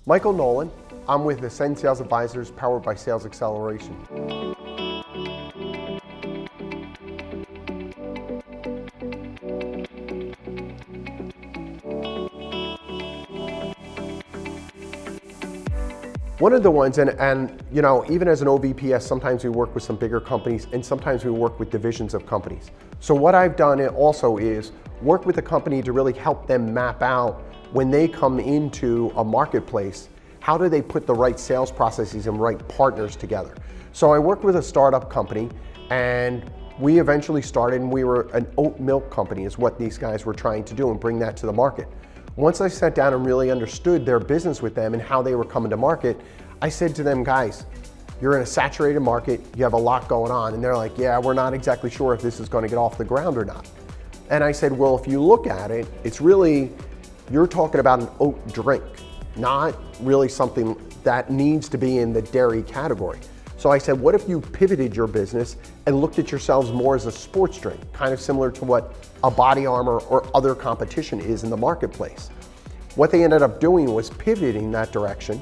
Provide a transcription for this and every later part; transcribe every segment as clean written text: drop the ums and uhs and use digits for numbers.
Michael Nolan. I'm with Ascend Sales Advisors, powered by Sales Acceleration. One of the ones, and you know, even as an OVPS, sometimes we work with some bigger companies and sometimes we work with divisions of companies. So what I've done also is work with the company to really help them map out when they come into a marketplace, how do they put the right sales processes and right partners together? So I worked with a startup company and we eventually started, and we were an oat milk company is what these guys were trying to do and bring that to the market. Once I sat down and really understood their business with them and how they were coming to market, I said to them, guys, you're in a saturated market, you have a lot going on. And they're like, yeah, we're not exactly sure if this is going to get off the ground or not. And I said, well, if you look at it, it's really, you're talking about an oat drink, not really something that needs to be in the dairy category. So I said, what if you pivoted your business and looked at yourselves more as a sports drink, kind of similar to what a Body Armor or other competition is in the marketplace? What they ended up doing was pivoting that direction.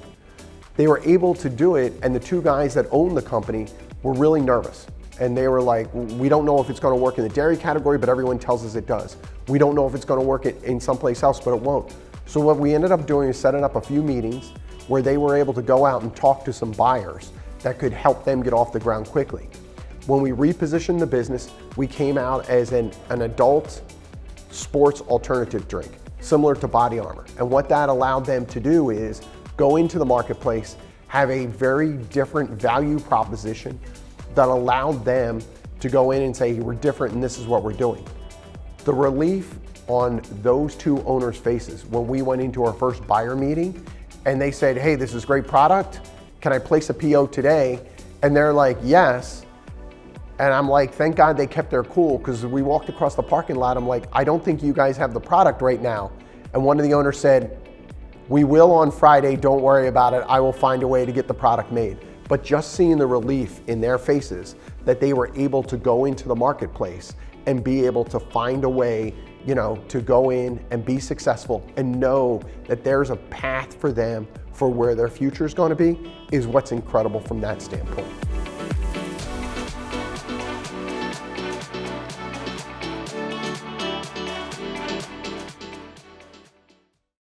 They were able to do it, and the two guys that owned the company were really nervous. And they were like, we don't know if it's going to work in the dairy category, but everyone tells us it does. We don't know if it's going to work in someplace else, but it won't. So what we ended up doing is setting up a few meetings where they were able to go out and talk to some buyers that could help them get off the ground quickly. When we repositioned the business, we came out as an adult sports alternative drink, similar to Body Armor. And what that allowed them to do is go into the marketplace, have a very different value proposition that allowed them to go in and say, we're different and this is what we're doing. The relief on those two owners' faces when we went into our first buyer meeting and they said, hey, this is great product, can I place a PO today? And they're like, yes. And I'm like, thank God they kept their cool, because we walked across the parking lot, I'm like, I don't think you guys have the product right now. And one of the owners said, we will on Friday, don't worry about it, I will find a way to get the product made. But just seeing the relief in their faces that they were able to go into the marketplace and be able to find a way, you know, to go in and be successful and know that there's a path for them for where their future is going to be, is what's incredible from that standpoint.